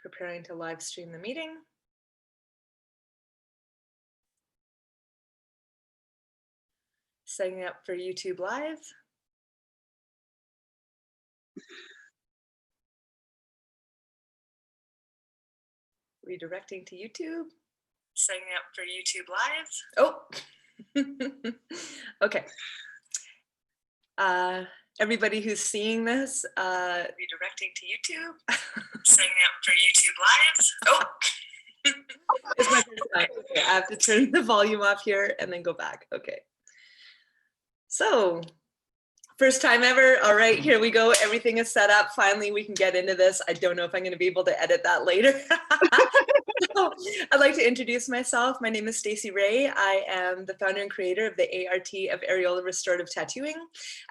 Preparing to live stream the meeting. Setting up for YouTube Live. Redirecting to YouTube. Setting up for YouTube Live. Oh, okay. Everybody who's seeing this, redirecting to YouTube. Setting up for YouTube Live. Oh, it's my first time. Okay, I have to turn the volume off here and then go back. Okay. So, first time ever. All right, here we go. Everything is set up. Finally, we can get into this. I don't know if I'm going to be able to edit that later. So, I'd like to introduce myself. My name is Stacey Ray. I am the founder and creator of the A.R.T. of areola restorative tattooing,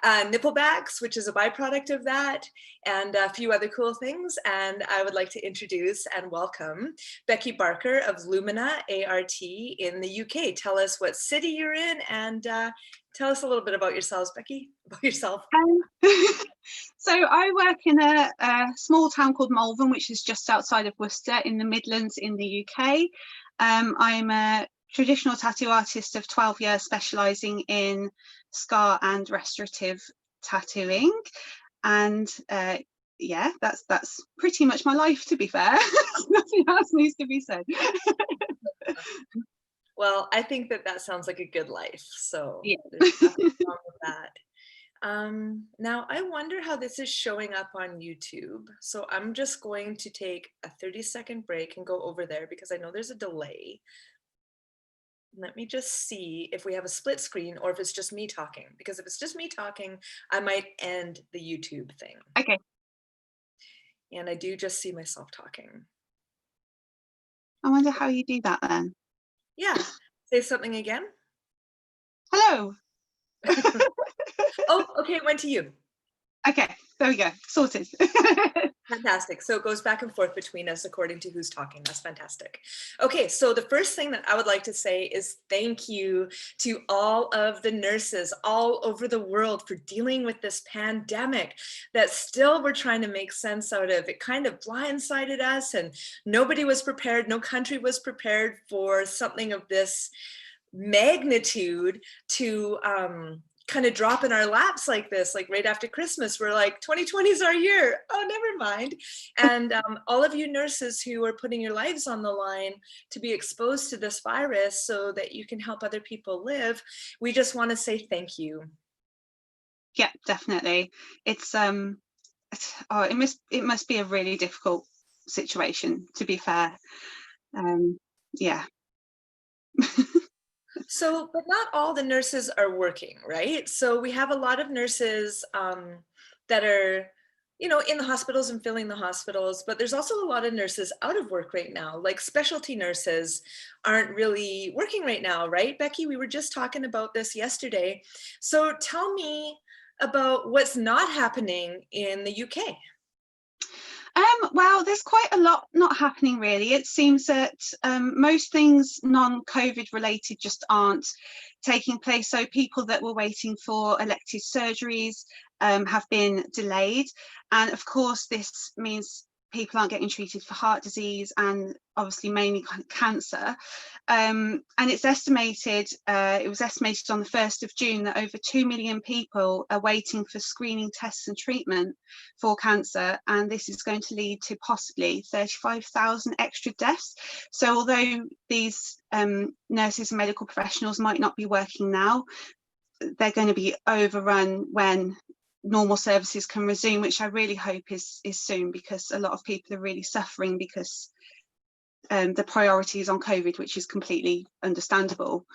Nipplebacks, which is a byproduct of that, and a few other cool things. And I would like to introduce and welcome Becky Barker of Lumina A.R.T. in the UK. Tell us what city you're in and tell us a little bit about yourselves, Becky, about yourself. So I work in a small town called Malvern, which is just outside of Worcester in the Midlands in the UK. I'm a traditional tattoo artist of 12 years, specialising in scar and restorative tattooing. And yeah, that's pretty much my life, to be fair. Nothing else needs to be said. Well, I think that sounds like a good life. So yeah. There's nothing wrong with that. Now I wonder how this is showing up on YouTube. So I'm just going to take a 30-second break and go over there because I know there's a delay. Let me just see if we have a split screen or if it's just me talking, because if it's just me talking, I might end the YouTube thing. Okay. And I do just see myself talking. I wonder how you do that then. Yeah, say something again. Hello. Oh, okay, it went to you. Okay, there we go, sorted. Fantastic. So it goes back and forth between us according to who's talking. That's fantastic. Okay, so the first thing that I would like to say is thank you to all of the nurses all over the world for dealing with this pandemic that still we're trying to make sense out of. It kind of blindsided us and nobody was prepared. No country was prepared for something of this magnitude to kind of drop in our laps like this, like right after Christmas. We're like, 2020 is our year. Oh, never mind. And all of you nurses who are putting your lives on the line to be exposed to this virus so that you can help other people live, we just want to say thank you. Yeah, definitely. It's oh, it must be a really difficult situation, to be fair. Yeah. So, but not all the nurses are working, right? So we have a lot of nurses that are, you know, in the hospitals and filling the hospitals, but there's also a lot of nurses out of work right now, like specialty nurses aren't really working right now, right, Becky? We were just talking about this yesterday. So tell me about what's not happening in the UK. Well, there's quite a lot not happening, really. It seems that most things non-COVID related just aren't taking place. So people that were waiting for elective surgeries have been delayed. And of course, this means people aren't getting treated for heart disease and obviously mainly cancer. And it's estimated, it was estimated on the 1st of June that over 2 million people are waiting for screening tests and treatment for cancer. And this is going to lead to possibly 35,000 extra deaths. So although these nurses and medical professionals might not be working now, they're going to be overrun when normal services can resume, which I really hope is soon, because a lot of people are really suffering because the priority is on COVID, which is completely understandable,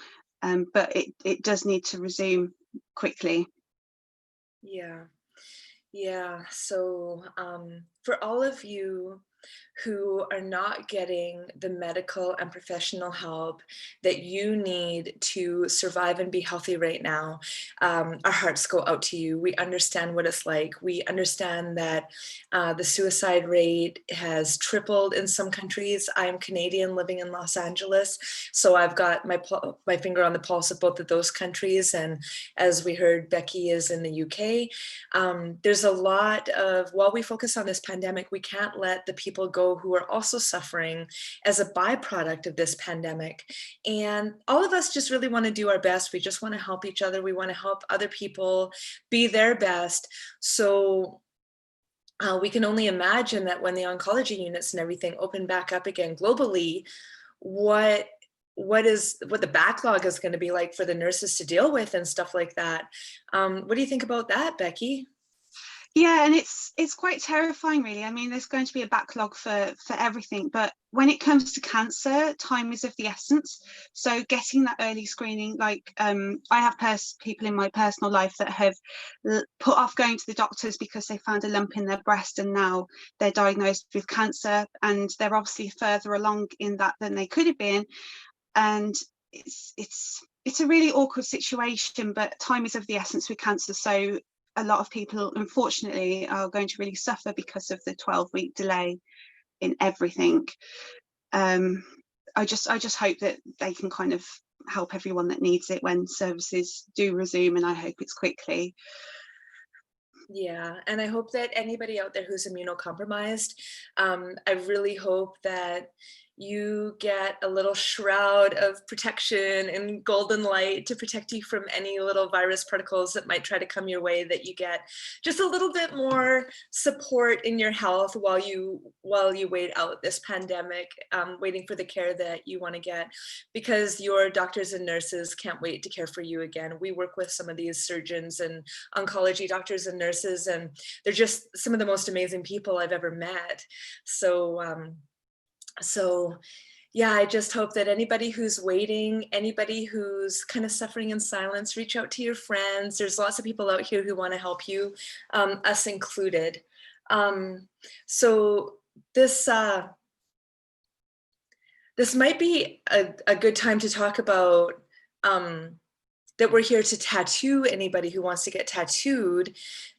but it does need to resume quickly. Yeah. So for all of you who are not getting the medical and professional help that you need to survive and be healthy right now, our hearts go out to you. We understand what it's like. We understand that the suicide rate has tripled in some countries. I'm Canadian living in Los Angeles, so I've got my finger on the pulse of both of those countries. And as we heard, Becky is in the UK. There's a lot of, while we focus on this pandemic, we can't let the people people go who are also suffering as a byproduct of this pandemic. And all of us just really want to do our best. We just want to help each other. We want to help other people be their best. So we can only imagine that when the oncology units and everything open back up again globally, what the backlog is going to be like for the nurses to deal with and stuff like that. What do you think about that, Becky? Yeah, and it's quite terrifying, really. I mean, there's going to be a backlog for everything, but when it comes to cancer, time is of the essence. So getting that early screening, like I have people in my personal life that have put off going to the doctors because they found a lump in their breast, and now they're diagnosed with cancer, and they're obviously further along in that than they could have been. And it's a really awkward situation, but time is of the essence with cancer. So a lot of people, unfortunately, are going to really suffer because of the 12-week delay in everything. I just hope that they can kind of help everyone that needs it when services do resume, and I hope it's quickly. Yeah, and I hope that anybody out there who's immunocompromised, I really hope that you get a little shroud of protection and golden light to protect you from any little virus particles that might try to come your way, that you get just a little bit more support in your health while you wait out this pandemic, waiting for the care that you want to get, because your doctors and nurses can't wait to care for you again. We work with some of these surgeons and oncology doctors and nurses, and they're just some of the most amazing people I've ever met. So yeah, I just hope that anybody who's waiting, anybody who's kind of suffering in silence, reach out to your friends. There's lots of people out here who want to help you, us included. So this might be a good time to talk about that we're here to tattoo anybody who wants to get tattooed.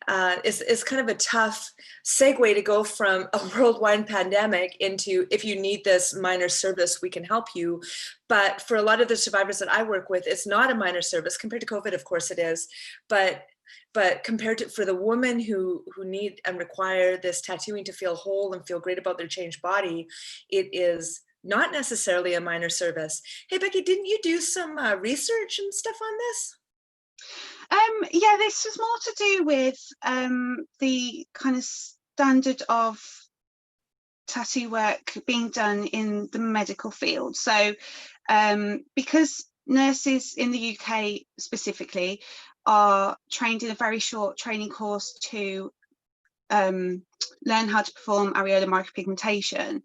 It's kind of a tough segue to go from a worldwide pandemic into, if you need this minor service, we can help you. But for a lot of the survivors that I work with, it's not a minor service. Compared to COVID, of course it is. But compared to, for the women who need and require this tattooing to feel whole and feel great about their changed body, it is not necessarily a minor service. Hey, Becky, didn't you do some research and stuff on this? Yeah, this was more to do with the kind of standard of tattoo work being done in the medical field. So because nurses in the UK specifically are trained in a very short training course to learn how to perform areolar micropigmentation,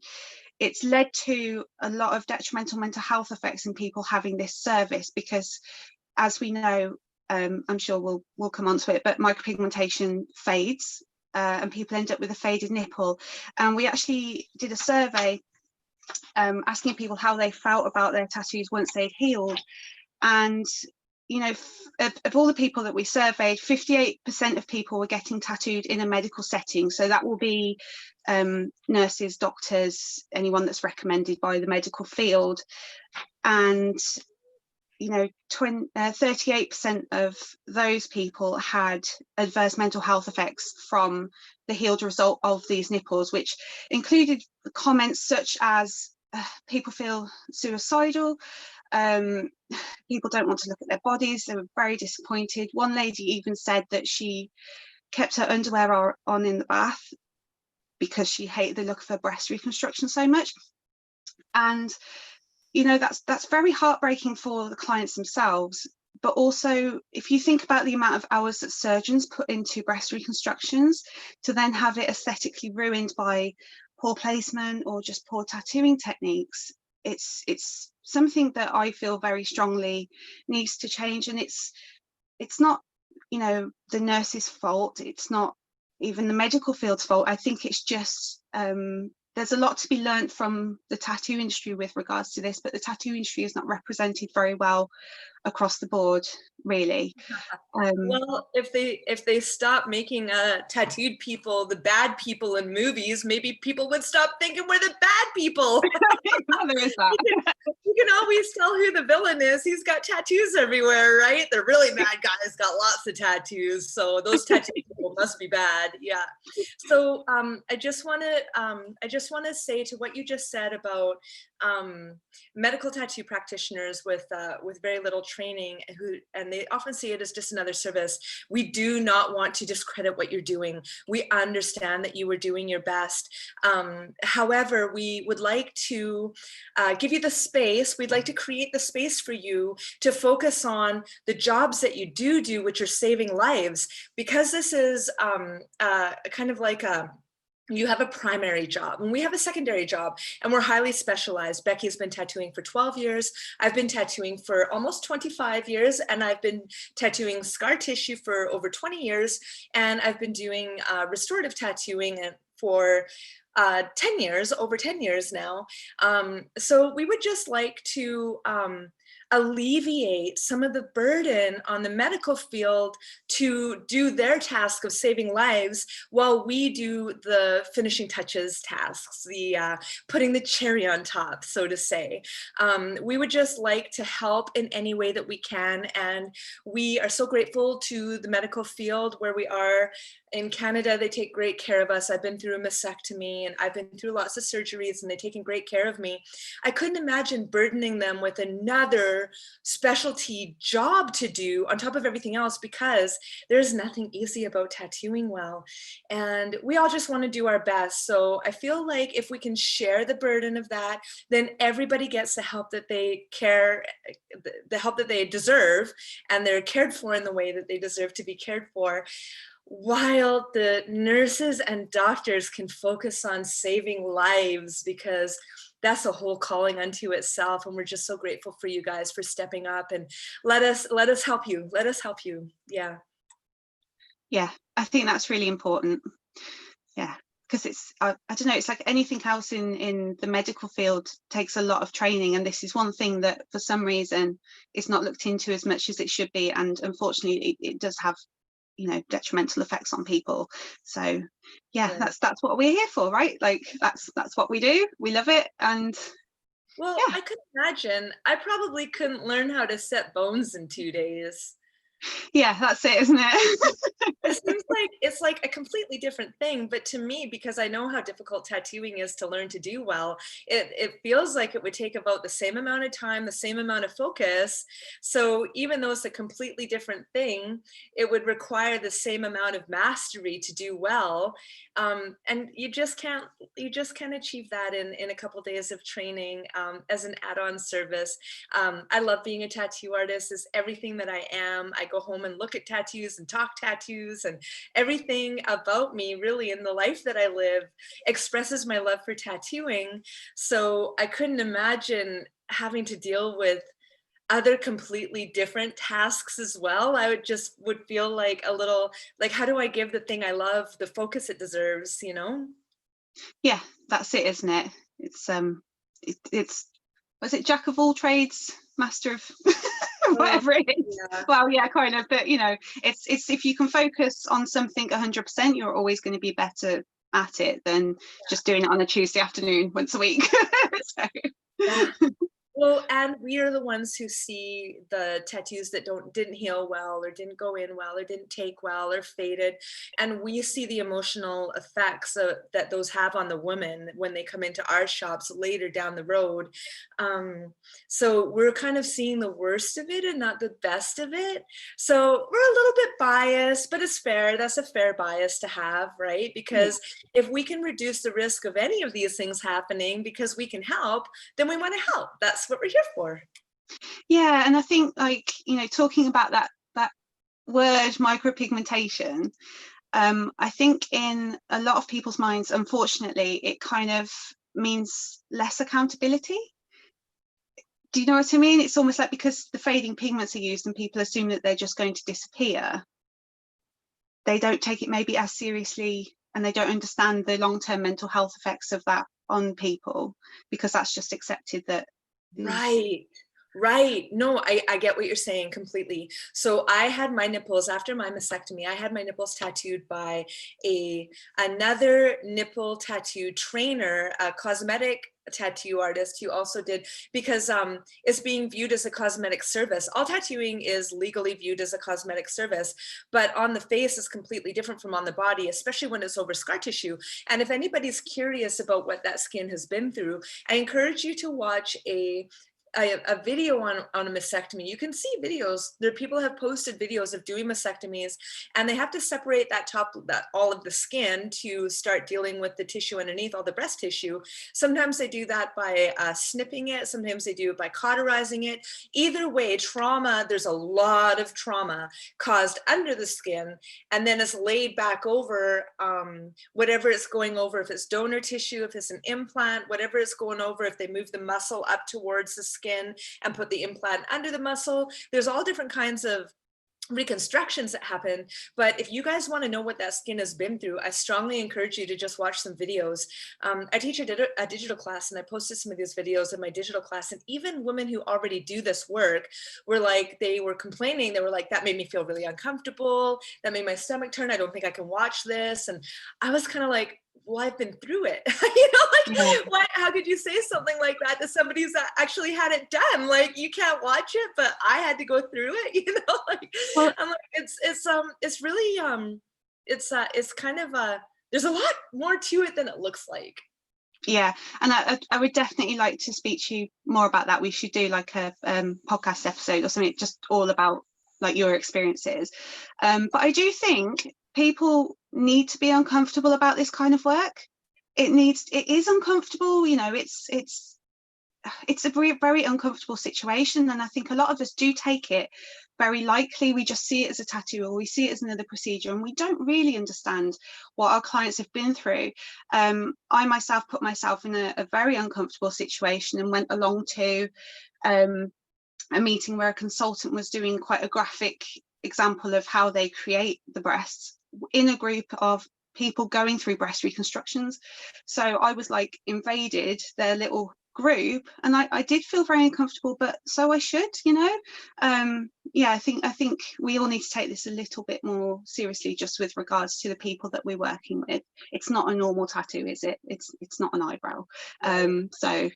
it's led to a lot of detrimental mental health effects in people having this service, because as we know, I'm sure we'll come on to it, but micropigmentation fades and people end up with a faded nipple. And we actually did a survey asking people how they felt about their tattoos once they'd healed. And you know, of all the people that we surveyed, 58% of people were getting tattooed in a medical setting. So that will be nurses, doctors, anyone that's recommended by the medical field. And you know, 38% of those people had adverse mental health effects from the healed result of these nipples, which included comments such as people feel suicidal, people don't want to look at their bodies, they were very disappointed. One lady even said that she kept her underwear on in the bath because she hated the look of her breast reconstruction so much. And you know, that's very heartbreaking for the clients themselves, but also if you think about the amount of hours that surgeons put into breast reconstructions, to then have it aesthetically ruined by poor placement or just poor tattooing techniques, it's something that I feel very strongly needs to change. And it's not, you know, the nurse's fault, it's not even the medical field's fault. I think it's just there's a lot to be learned from the tattoo industry with regards to this, but the tattoo industry is not represented very well across the board, really. Well, if they stop making tattooed people the bad people in movies, maybe people would stop thinking we're the bad people. There is that. You can always tell who the villain is. He's got tattoos everywhere, right? The really mad guy's got lots of tattoos, so those tattoo people must be bad. Yeah. So I just want to say to what you just said about medical tattoo practitioners with very little training, and they often see it as just another service. We do not want to discredit what you're doing. We understand that you were doing your best. However, we would like to give you the space. We'd like to create the space for you to focus on the jobs that you do, which are saving lives, because this is kind of like you have a primary job and we have a secondary job, and we're highly specialized. Becky's been tattooing for 12 years. I've been tattooing for almost 25 years, and I've been tattooing scar tissue for over 20 years. And I've been doing restorative tattooing for 10 years, over 10 years now. So we would just like to alleviate some of the burden on the medical field to do their task of saving lives while we do the finishing touches tasks, the putting the cherry on top, so to say. We would just like to help in any way that we can, and we are so grateful to the medical field where we are. In Canada, they take great care of us. I've been through a mastectomy and I've been through lots of surgeries, and they've taken great care of me. I couldn't imagine burdening them with another specialty job to do on top of everything else, because there's nothing easy about tattooing well. And we all just want to do our best. So I feel like if we can share the burden of that, then everybody gets the help that they the help that they deserve, and they're cared for in the way that they deserve to be cared for, while the nurses and doctors can focus on saving lives, because that's a whole calling unto itself. And we're just so grateful for you guys for stepping up and let us help you. Let us help you. Yeah. Yeah, I think that's really important. Yeah, because it's, I don't know, it's like anything else in the medical field takes a lot of training. And this is one thing that for some reason is not looked into as much as it should be. And unfortunately, it does have, you know, detrimental effects on people. So yeah, Right. that's what we're here for, right? Like that's what we do. We love it. And Well, yeah. I could imagine I probably couldn't learn how to set bones in 2 days. Yeah, that's it, isn't it? It seems like it's like a completely different thing, but to me, because I know how difficult tattooing is to learn to do well, it feels like it would take about the same amount of time, the same amount of focus. So even though it's a completely different thing, it would require the same amount of mastery to do well. And you just can't achieve that in a couple days of training as an add-on service. I love being a tattoo artist. It's everything that I am. I go home and look at tattoos and talk tattoos, and everything about me really in the life that I live expresses my love for tattooing. So I couldn't imagine having to deal with other completely different tasks as well. I would feel like a little like, how do I give the thing I love the focus it deserves, you know? Yeah, that's it, isn't it? It's was it jack of all trades, master of whatever it is. Yeah. Well, yeah, kind of, but you know, it's if you can focus on something 100%, you're always going to be better at it than just doing it on a Tuesday afternoon once a week. So. Yeah. Well, and we are the ones who see the tattoos that didn't heal well, or didn't go in well, or didn't take well, or faded, and we see the emotional effects that those have on the woman when they come into our shops later down the road. So we're kind of seeing the worst of it and not the best of it. So we're a little bit biased, but it's fair. That's a fair bias to have, right? Because if we can reduce the risk of any of these things happening because we can help, then we want to help. That's what we're here for. Yeah, and I think, like, you know, talking about that word micropigmentation, I think in a lot of people's minds, unfortunately, it kind of means less accountability. Do you know what I mean? It's almost like because the fading pigments are used and people assume that they're just going to disappear, they don't take it maybe as seriously, and they don't understand the long-term mental health effects of that on people, because that's just accepted that. Right. Right. No, I get what you're saying completely. So I had my nipples after my mastectomy. I had my nipples tattooed by another nipple tattoo trainer, a cosmetic tattoo artist who also did, because it's being viewed as a cosmetic service. All tattooing is legally viewed as a cosmetic service, but on the face is completely different from on the body, especially when it's over scar tissue. And if anybody's curious about what that skin has been through, I encourage you to watch a video on a mastectomy. You can see videos. There, people have posted videos of doing mastectomies, and they have to separate that all of the skin to start dealing with the tissue underneath, all the breast tissue. Sometimes they do that by snipping it. Sometimes they do it by cauterizing it. Either way, trauma, there's a lot of trauma caused under the skin, and then it's laid back over whatever it's going over, if it's donor tissue, if it's an implant, whatever it's going over, if they move the muscle up towards the skin and put the implant under the muscle. There's all different kinds of reconstructions that happen. But if you guys want to know what that skin has been through, I strongly encourage you to just watch some videos. I teach a digital class, and I posted some of these videos in my digital class, and even women who already do this work were like, they were complaining. They were like, that made me feel really uncomfortable. That made my stomach turn. I don't think I can watch this. And I was kind of like, well, I've been through it. Yeah. What, how could you say something like that to somebody who's actually had it done? Like, you can't watch it, but I had to go through it, like, Well, I'm like, it's really, it's kind of there's a lot more to it than it looks like. yeah, and I would definitely like to speak to you more about that. We should do like a podcast episode or something just all about like your experiences. But I do think people need to be uncomfortable about this kind of work. It is uncomfortable, it's a very, very uncomfortable situation, and I think a lot of us do take it very likely. We just see it as a tattoo, or we see it as another procedure, and we don't really understand what our clients have been through. I myself put myself in a very uncomfortable situation and went along to a meeting where a consultant was doing quite a graphic example of how they create the breasts in a group of people going through breast reconstructions. So I was like invaded their little group, and I did feel very uncomfortable, but so I should, yeah, I think we all need to take this a little bit more seriously, just with regards to the people that we're working with. It's not a normal tattoo, is it? It's not an eyebrow. Right. So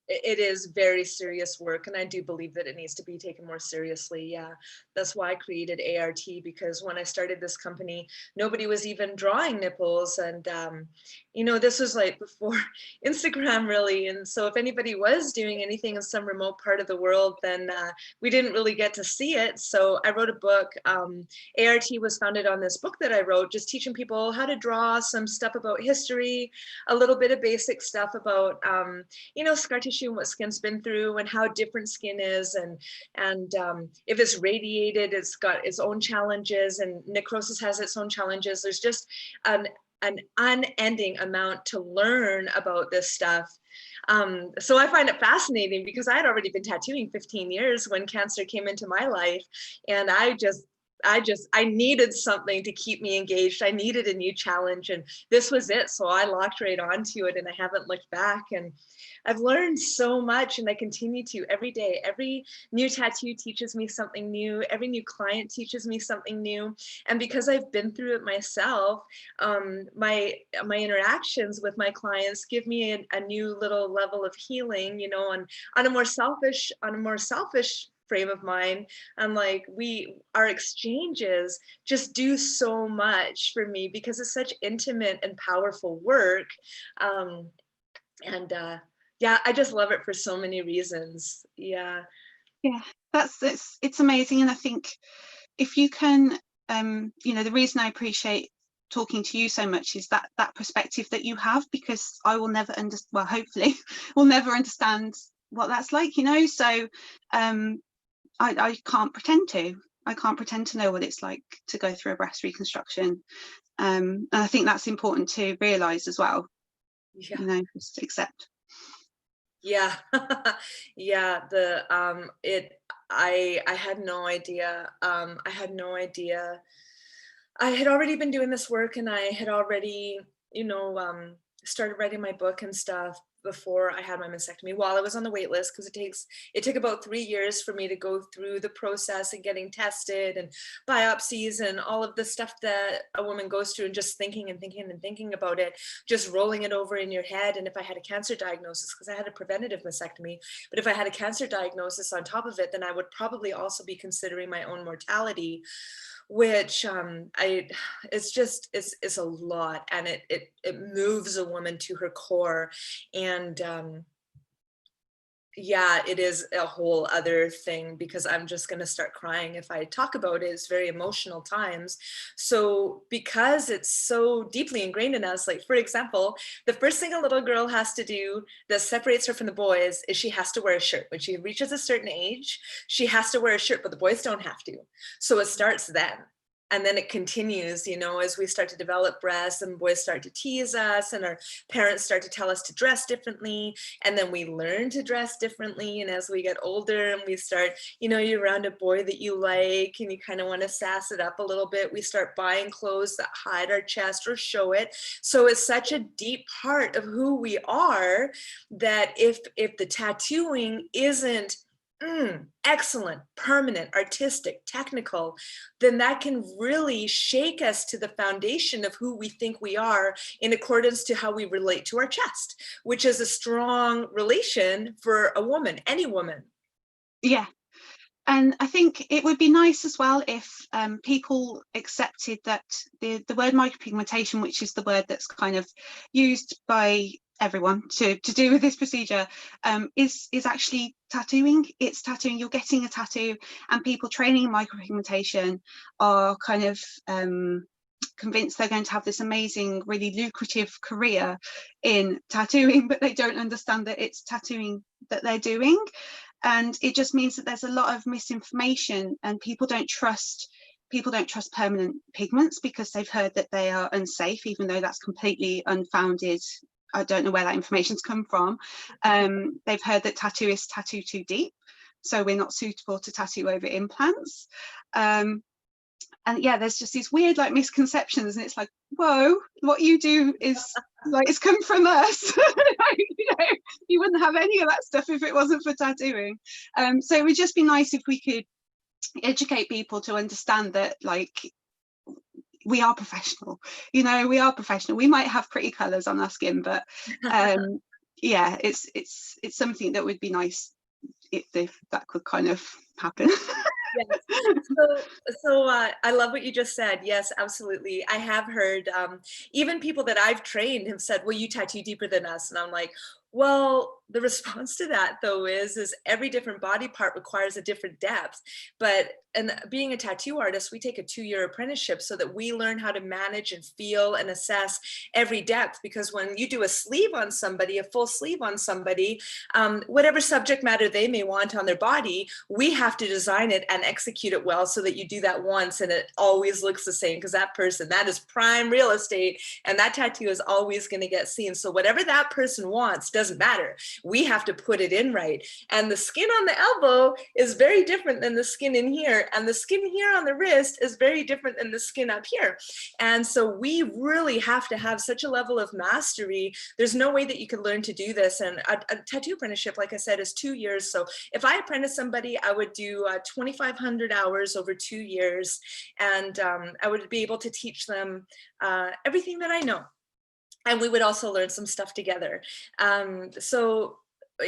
It is very serious work, and I do believe that it needs to be taken more seriously. Yeah, that's why I created A.R.T, because when I started this company, nobody was even drawing nipples, and this was like before Instagram, really. And so if anybody was doing anything in some remote part of the world, then we didn't really get to see it. So I wrote a book. A.R.T was founded on this book that I wrote, just teaching people how to draw, some stuff about history, a little bit of basic stuff about scar tissue and what skin's been through, and how different skin is, and if it's radiated, it's got its own challenges, and necrosis has its own challenges. There's just an unending amount to learn about this stuff. So I find it fascinating, because I had already been tattooing 15 years when cancer came into my life, and I needed something to keep me engaged. I needed a new challenge, and this was it. So I locked right onto it, and I haven't looked back. And I've learned so much, and I continue to every day. Every new tattoo teaches me something new. Every new client teaches me something new. And because I've been through it myself, my interactions with my clients give me a new little level of healing, and on a more selfish frame of mind. I'm like, our exchanges just do so much for me, because it's such intimate and powerful work. And yeah, I just love it for so many reasons. Yeah. yeah, it's amazing. And I think if you can, the reason I appreciate talking to you so much is that perspective that you have, because I will never understand, well, hopefully will never understand what that's like, so I can't pretend to know what it's like to go through a breast reconstruction, and I think that's important to realize as well. Yeah. Just accept. Yeah. Yeah. I had no idea. I had no idea. I had already been doing this work, and I had already, started writing my book and stuff before I had my mastectomy, while I was on the wait list, because it took about 3 years for me to go through the process and getting tested and biopsies and all of the stuff that a woman goes through, and just thinking and thinking and thinking about it, just rolling it over in your head. And if I had a cancer diagnosis, because I had a preventative mastectomy, but if I had a cancer diagnosis on top of it, then I would probably also be considering my own mortality, which it's a lot, and it moves a woman to her core. And yeah, it is a whole other thing, because I'm just going to start crying if I talk about it. It's very emotional times. So because it's so deeply ingrained in us, like, for example, the first thing a little girl has to do that separates her from the boys is she has to wear a shirt. When she reaches a certain age, she has to wear a shirt, but the boys don't have to. So it starts then. And then it continues, you know, as we start to develop breasts and boys start to tease us and our parents start to tell us to dress differently. And then we learn to dress differently. And as we get older and we start, you know, you're around a boy that you like and you kind of want to sass it up a little bit, we start buying clothes that hide our chest or show it. So it's such a deep part of who we are, that if the tattooing isn't excellent, permanent, artistic, technical, then that can really shake us to the foundation of who we think we are, in accordance to how we relate to our chest, which is a strong relation for a woman, any woman. Yeah. And I think it would be nice as well if people accepted that the word micropigmentation, which is the word that's kind of used by everyone to do with this procedure, is actually tattooing. It's tattooing. You're getting a tattoo, and people training in micropigmentation are kind of convinced they're going to have this amazing, really lucrative career in tattooing, but they don't understand that it's tattooing that they're doing. And it just means that there's a lot of misinformation, and people don't trust permanent pigments because they've heard that they are unsafe, even though that's completely unfounded. I don't know where that information's come from. They've heard that tattooists tattoo too deep, so we're not suitable to tattoo over implants. And yeah, there's just these weird like misconceptions, and it's like, whoa, what you do is like, it's come from us. Like, you know, you wouldn't have any of that stuff if it wasn't for tattooing. So it would just be nice if we could educate people to understand that, like, we are professional, you know, we are professional. We might have pretty colors on our skin, but yeah, it's something that would be nice if that could kind of happen. Yes. So I love what you just said. Yes, absolutely. I have heard even people that I've trained have said, well, you tattoo deeper than us. And I'm like, well, the response to that though is every different body part requires a different depth. And being a tattoo artist, we take a 2-year apprenticeship so that we learn how to manage and feel and assess every depth. Because when you do a sleeve on somebody, a full sleeve on somebody, whatever subject matter they may want on their body, we have to design it and execute it well, so that you do that once and it always looks the same, because that person, that is prime real estate, and that tattoo is always going to get seen. So whatever that person wants doesn't matter. We have to put it in right. And the skin on the elbow is very different than the skin in here. And the skin here on the wrist is very different than the skin up here. And so we really have to have such a level of mastery. There's no way that you can learn to do this. And a tattoo apprenticeship, like I said, is 2 years. So if I apprentice somebody, I would do 2,500 hours over 2 years. And I would be able to teach them everything that I know. And we would also learn some stuff together. So,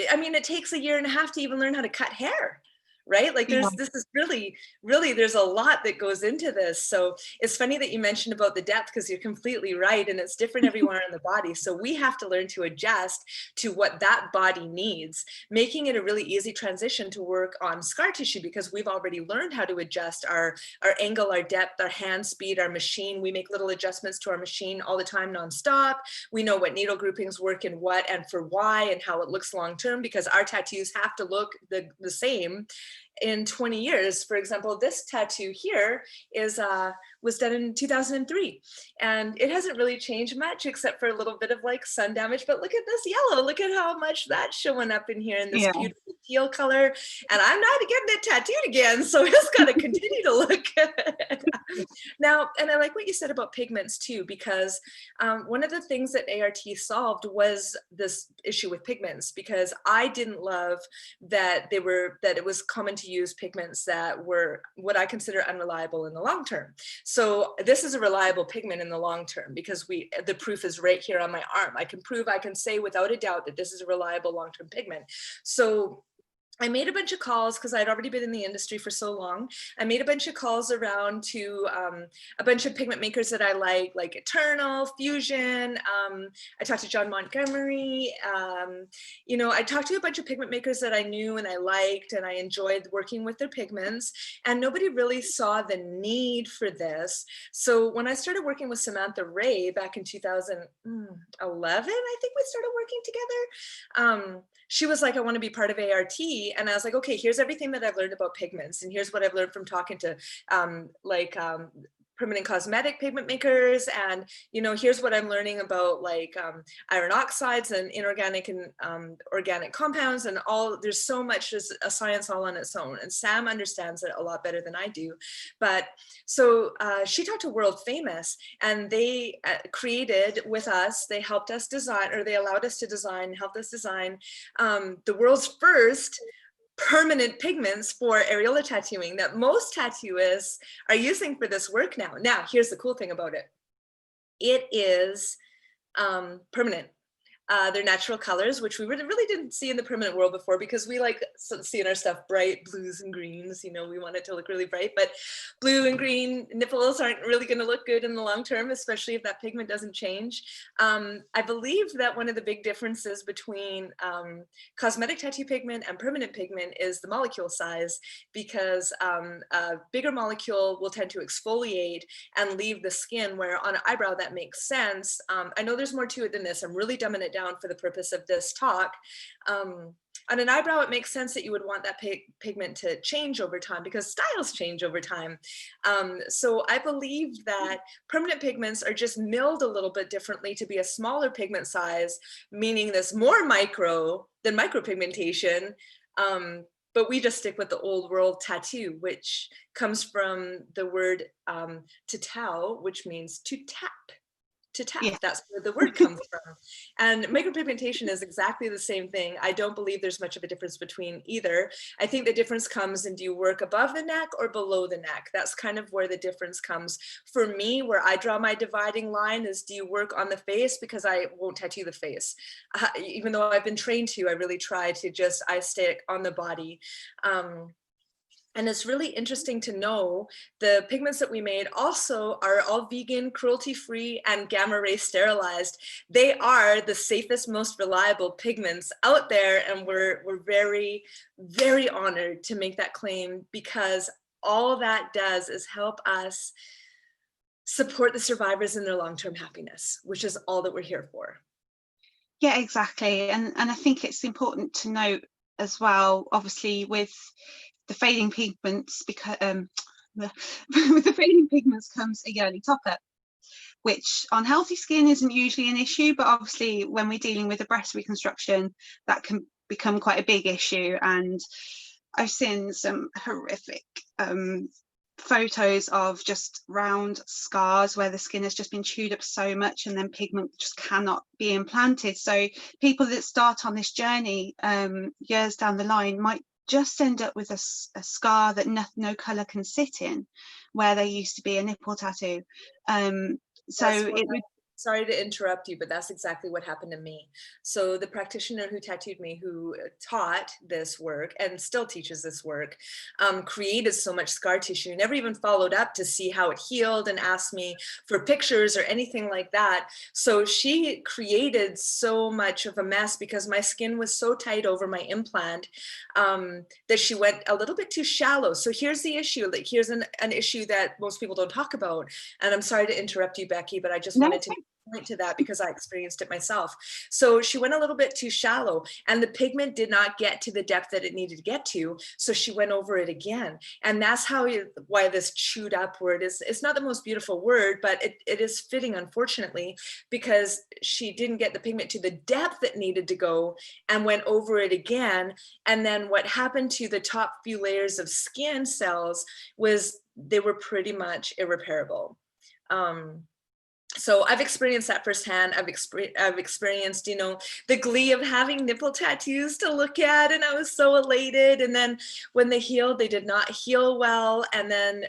I mean, it takes 1.5 years to even learn how to cut hair, right? Like this is really, there's a lot that goes into this. So it's funny that you mentioned about the depth, because you're completely right. And it's different everywhere in the body. So we have to learn to adjust to what that body needs, making it a really easy transition to work on scar tissue, because we've already learned how to adjust our angle, our depth, our hand speed, our machine. We make little adjustments to our machine all the time, nonstop. We know what needle groupings work in what and for why and how it looks long term, because our tattoos have to look the same. in 20 years. For example, this tattoo here is was done in 2003, and it hasn't really changed much except for a little bit of like sun damage. But look at this yellow. Look at how much that's showing up in here in this beautiful teal color. And I'm not getting it tattooed again, so it's got to continue to look good. Now, and I like what you said about pigments too, because one of the things that A.R.T solved was this issue with pigments, because I didn't love that it was common to use pigments that were what I consider unreliable in the long term. So this is a reliable pigment in the long term, because the proof is right here on my arm. I can say without a doubt that this is a reliable long-term pigment. So I made a bunch of calls because I'd already been in the industry for so long. I made a bunch of calls around to a bunch of pigment makers that I like Eternal, Fusion. I talked to John Montgomery. You know, I talked to a bunch of pigment makers that I knew and I liked, and I enjoyed working with their pigments, and nobody really saw the need for this. So when I started working with Samantha Ray back in 2011, I think we started working together. She was like, I want to be part of A.R.T. And I was like, okay, here's everything that I've learned about pigments. And here's what I've learned from talking to permanent cosmetic pigment makers. And, you know, here's what I'm learning about like iron oxides and inorganic and organic compounds and all. There's so much, there's a science all on its own. And Sam understands it a lot better than I do. But so she talked to World Famous, and they created with us, they helped us design, or they allowed us to design, helped us design the world's first permanent pigments for areola tattooing that most tattooists are using for this work now. Now, here's the cool thing about it. It is permanent. They're natural colors, which we really didn't see in the permanent world before, because we like seeing our stuff bright blues and greens. You know, we want it to look really bright, but blue and green nipples aren't really going to look good in the long term, especially if that pigment doesn't change. I believe that one of the big differences between cosmetic tattoo pigment and permanent pigment is the molecule size, because a bigger molecule will tend to exfoliate and leave the skin, where on an eyebrow that makes sense. I know there's more to it than this. I'm really dumbing it down for the purpose of this talk. On an eyebrow, it makes sense that you would want that pigment to change over time, because styles change over time. So I believe that permanent pigments are just milled a little bit differently to be a smaller pigment size, meaning this more micro than micropigmentation. But we just stick with the old world tattoo, which comes from the word tatau, which means to tap. To tap. Yeah. That's where the word comes from. And micropigmentation is exactly the same thing. I don't believe there's much of a difference between either. I think the difference comes in, do you work above the neck or below the neck? That's kind of where the difference comes. For me, where I draw my dividing line is, do you work on the face? Because I won't tattoo the face. Even though I've been trained to, I really try to I stick on the body. And it's really interesting to know the pigments that we made also are all vegan, cruelty-free, and gamma ray sterilized. They are the safest, most reliable pigments out there, and we're very, very honored to make that claim, because all that does is help us support the survivors in their long-term happiness, which is all that we're here for. Yeah, exactly. And I think it's important to note as well, obviously, with the fading pigments, because with the fading pigments comes a yearly top-up, which on healthy skin isn't usually an issue, but obviously when we're dealing with a breast reconstruction, that can become quite a big issue. And I've seen some horrific photos of just round scars where the skin has just been chewed up so much, and then pigment just cannot be implanted. So people that start on this journey years down the line might just end up with a scar that no color can sit in, where there used to be a nipple tattoo. Sorry to interrupt you, but that's exactly what happened to me. So the practitioner who tattooed me, who taught this work and still teaches this work, created so much scar tissue, never even followed up to see how it healed and asked me for pictures or anything like that. So she created so much of a mess because my skin was so tight over my implant that she went a little bit too shallow. So here's the issue. Like, here's an issue that most people don't talk about. And I'm sorry to interrupt you, Becky, but I just wanted to point to that because I experienced it myself. So she went a little bit too shallow and the pigment did not get to the depth that it needed to get to. So she went over it again. And that's why this chewed up word is, it's not the most beautiful word, but it is fitting, unfortunately, because she didn't get the pigment to the depth it needed to go and went over it again. And then what happened to the top few layers of skin cells was they were pretty much irreparable. So I've experienced that firsthand. I've experienced, you know, the glee of having nipple tattoos to look at, and I was so elated. And then when they healed, they did not heal well. And then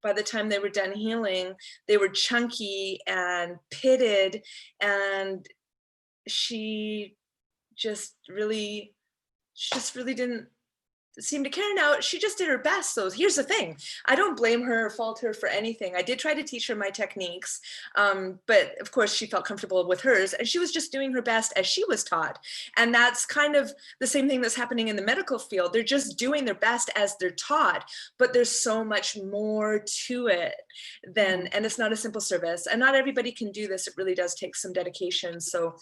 by the time they were done healing, they were chunky and pitted, and she just really didn't seem to care. Now, she just did her best. So here's the thing. I don't blame her or fault her for anything. I did try to teach her my techniques, but of course she felt comfortable with hers and she was just doing her best as she was taught. And that's kind of the same thing that's happening in the medical field. They're just doing their best as they're taught, but there's so much more to it than, and it's not a simple service. And not everybody can do this. It really does take some dedication. So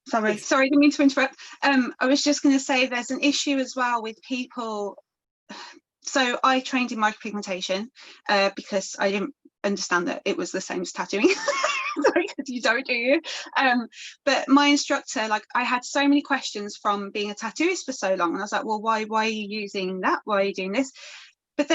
sorry, I didn't mean to interrupt. I was just going to say there's an issue as well with people. So I trained in micropigmentation because I didn't understand that it was the same as tattooing. You don't, do you? But my instructor, like, I had so many questions from being a tattooist for so long, and I was like, well, why are you using that? Why are you doing this? But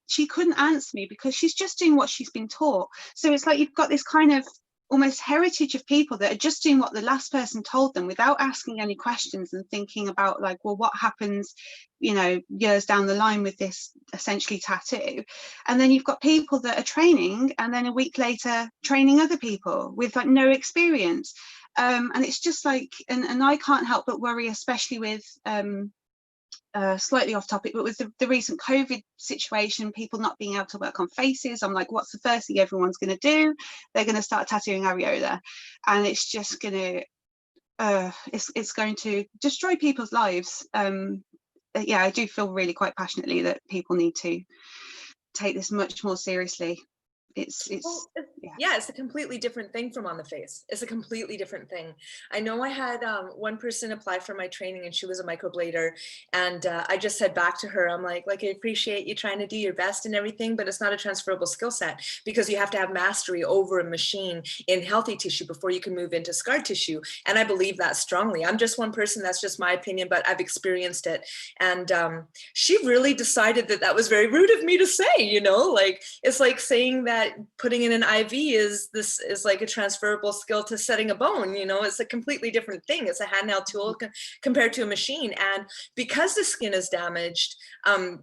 she couldn't answer me because she's just doing what she's been taught. So it's like you've got this kind of almost heritage of people that are just doing what the last person told them without asking any questions and thinking about, like, well, what happens, you know, years down the line with this essentially tattoo. And then you've got people that are training and then a week later training other people with like no experience. And it's just like, and I can't help but worry, especially with slightly off topic, but with the recent COVID situation, people not being able to work on faces, I'm like, what's the first thing everyone's going to do? They're going to start tattooing areola, and it's just going to it's going to destroy people's lives. Yeah, I do feel really quite passionately that people need to take this much more seriously. Yeah, it's a completely different thing from on the face. It's a completely different thing. I know I had one person apply for my training and she was a microblader, and I just said back to her, I'm like, I appreciate you trying to do your best and everything, but it's not a transferable skill set because you have to have mastery over a machine in healthy tissue before you can move into scar tissue. And I believe that strongly. I'm just one person, that's just my opinion, but I've experienced it. And she really decided that that was very rude of me to say, you know, like, it's like saying that putting in an IV is like a transferable skill to setting a bone. You know, it's a completely different thing. It's a handheld tool compared to a machine. And because the skin is damaged,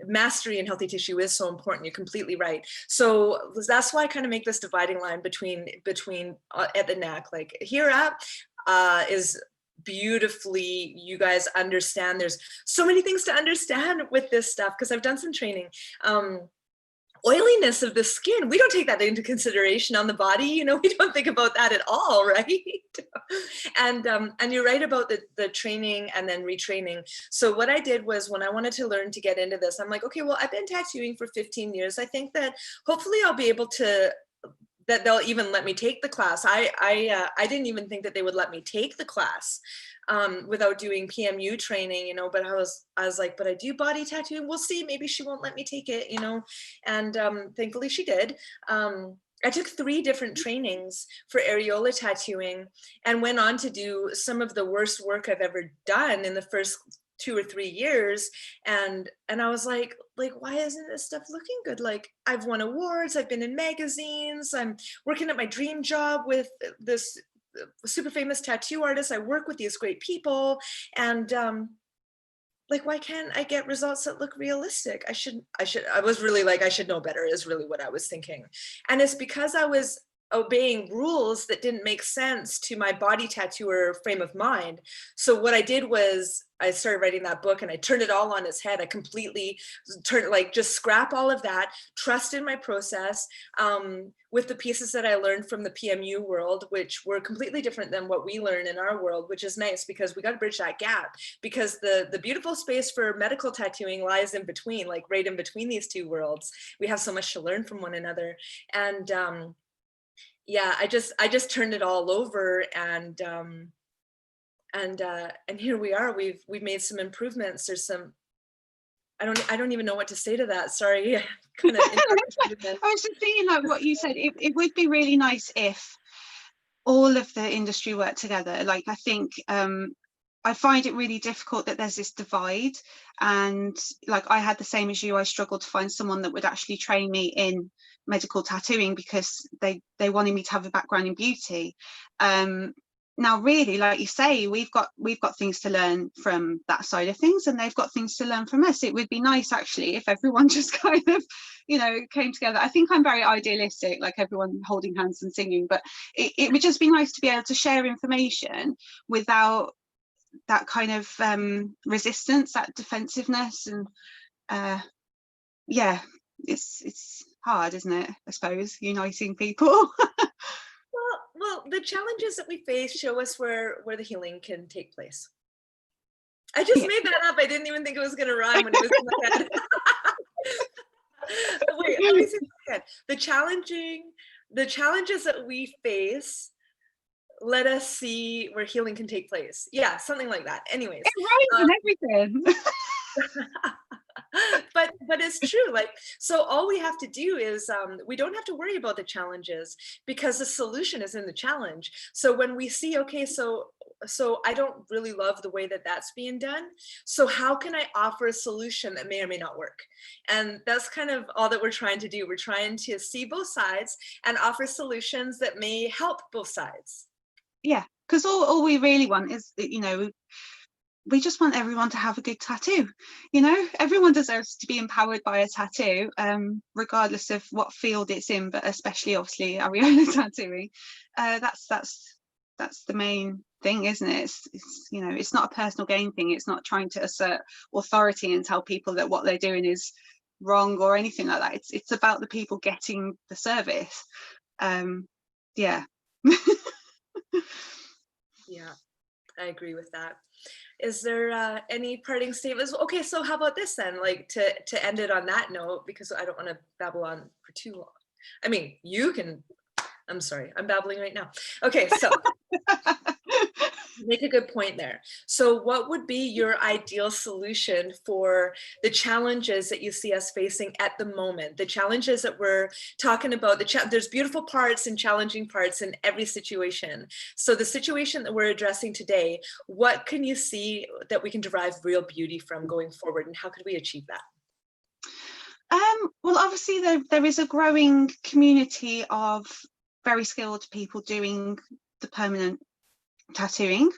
mastery in healthy tissue is so important. You're completely right. So that's why I kind of make this dividing line between at the neck, like here up is beautifully, you guys understand. There's so many things to understand with this stuff because I've done some training. Oiliness of the skin, we don't take that into consideration on the body, you know, we don't think about that at all, right? And you're right about the training and then retraining. So what I did was, when I wanted to learn to get into this, I'm like, okay, well, I've been tattooing for 15 years. I think that hopefully I'll be able to, that they'll even let me take the class. I didn't even think that they would let me take the class without doing PMU training, you know, but I was like, but I do body tattooing. We'll see, maybe she won't let me take it, you know, and thankfully she did. I took 3 different trainings for areola tattooing and went on to do some of the worst work I've ever done in the first 2 or 3 years. And I was like, why isn't this stuff looking good? Like, I've won awards, I've been in magazines, I'm working at my dream job with this super famous tattoo artist, I work with these great people, and like, why can't I get results that look realistic? I was really like, I should know better is really what I was thinking. And it's because I was obeying rules that didn't make sense to my body tattooer frame of mind. So what I did was I started writing that book and I turned it all on its head. I completely turned, like, just scrap all of that, trust in my process, with the pieces that I learned from the PMU world, which were completely different than what we learn in our world, which is nice because we got to bridge that gap, because the beautiful space for medical tattooing lies in between, like right in between these two worlds. We have so much to learn from one another. And yeah, I just turned it all over, and here we are. We've made some improvements. There's some, I don't even know what to say to that. Sorry. Kind of I was just thinking, like what you said, it would be really nice if all of the industry worked together. Like, I think I find it really difficult that there's this divide, and like I had the same as you. I struggled to find someone that would actually train me in medical tattooing because they wanted me to have a background in beauty. Now really, like you say, we've got things to learn from that side of things, and they've got things to learn from us. It would be nice actually if everyone just kind of, you know, came together. I think I'm very idealistic, like everyone holding hands and singing, but it would just be nice to be able to share information without that kind of resistance, that defensiveness. And yeah, it's hard, isn't it, I suppose, uniting people. Well, the challenges that we face show us where the healing can take place. I just made that up. I didn't even think it was going to rhyme when it was in my head. Wait, let me say that again. The challenges that we face let us see where healing can take place. Yeah, something like that. Anyways, it rhymes and everything. but it's true. Like, so all we have to do is we don't have to worry about the challenges because the solution is in the challenge. So when we see, okay, so I don't really love the way that that's being done, so how can I offer a solution that may or may not work? And that's kind of all that we're trying to do. We're trying to see both sides and offer solutions that may help both sides. Yeah, because all we really want is, you know, we just want everyone to have a good tattoo. You know, everyone deserves to be empowered by a tattoo, regardless of what field it's in, but especially obviously areola tattooing. That's the main thing, isn't it? It's you know, it's not a personal gain thing. It's not trying to assert authority and tell people that what they're doing is wrong or anything like that. It's about the people getting the service. Yeah. Yeah, I agree with that. Is there any parting statements? Okay, so how about this then? Like to end it on that note, because I don't want to babble on for too long. I mean, you can. I'm sorry, I'm babbling right now. Okay, so make a good point there. So what would be your ideal solution for the challenges that you see us facing at the moment? The challenges that we're talking about, there's beautiful parts and challenging parts in every situation. So the situation that we're addressing today, what can you see that we can derive real beauty from going forward, and how could we achieve that? Well, obviously there is a growing community of very skilled people doing the permanent tattooing,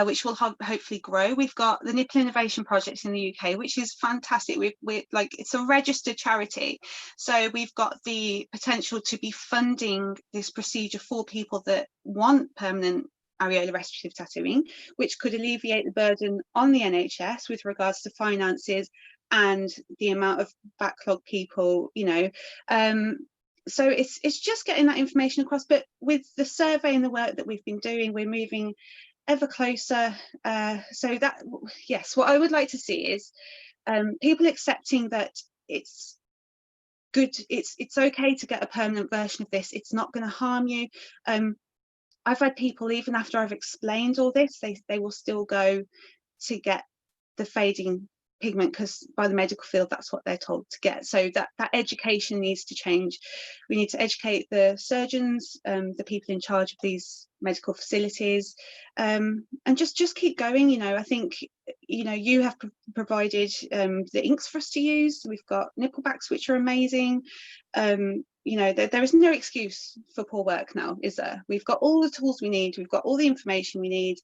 which will hopefully grow. We've got the Nipple Innovation Project in the UK, which is fantastic. We're like, it's a registered charity, so we've got the potential to be funding this procedure for people that want permanent areola restorative tattooing, which could alleviate the burden on the NHS with regards to finances and the amount of backlog people, you know. So it's just getting that information across. But with the survey and the work that we've been doing, we're moving ever closer. So that, yes, what I would like to see is people accepting that it's good, it's okay to get a permanent version of this. It's not going to harm you. I've had people, even after I've explained all this, they will still go to get the fading pigment because by the medical field that's what they're told to get. So that education needs to change. We need to educate the surgeons, the people in charge of these medical facilities, and just keep going. You know, I think, you know, you have provided the inks for us to use. We've got nipple backs which are amazing. You know, there is no excuse for poor work now, is there? We've got all the tools we need, we've got all the information we need.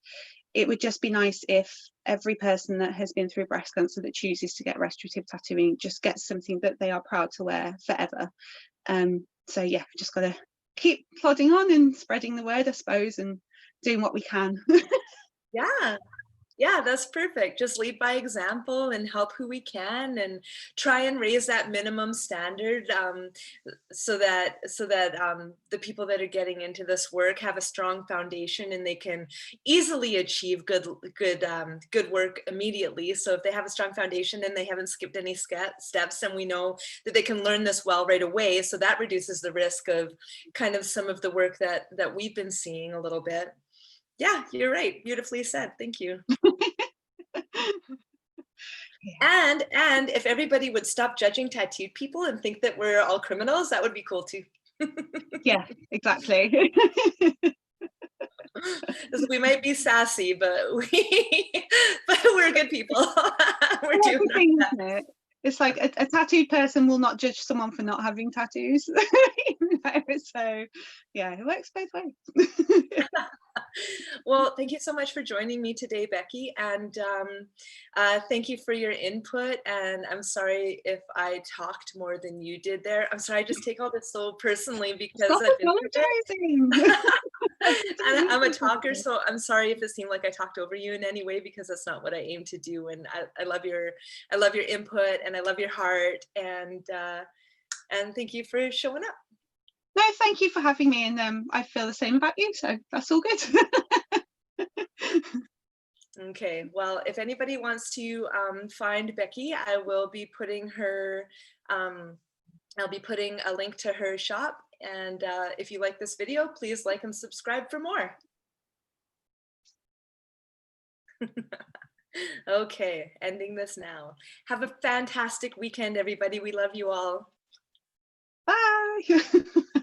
It would just be nice if every person that has been through breast cancer that chooses to get restorative tattooing just gets something that they are proud to wear forever. So yeah, just got to keep plodding on and spreading the word, I suppose, and doing what we can. Yeah, Yeah, that's perfect. Just lead by example and help who we can, and try and raise that minimum standard, so that the people that are getting into this work have a strong foundation and they can easily achieve good work immediately. So if they have a strong foundation and they haven't skipped any steps, and we know that they can learn this well right away, so that reduces the risk of kind of some of the work that we've been seeing a little bit. Yeah, you're right. Beautifully said. Thank you. Yeah. And if everybody would stop judging tattooed people and think that we're all criminals, that would be cool too. Yeah, exactly. 'Cause we might be sassy, but but we're good people. We're That's doing the our thing, best. isn't it? It's like a tattooed person will not judge someone for not having tattoos. You know, so yeah, it works both ways. Well, thank you so much for joining me today, Becky, and thank you for your input. And I'm sorry if I talked more than you did there. I'm sorry, I just take all this so personally because Stop I've been through apologizing. it. And I'm a talker, so I'm sorry if it seemed like I talked over you in any way, because that's not what I aim to do. And I love your input, and I love your heart, and thank you for showing up. No, thank you for having me, and I feel the same about you, so that's all good. Okay, well, if anybody wants to find Becky, I will be putting her, I'll be putting a link to her shop. And if you like this video, please like and subscribe for more. Okay, ending this now. Have a fantastic weekend, everybody. We love you all. Bye.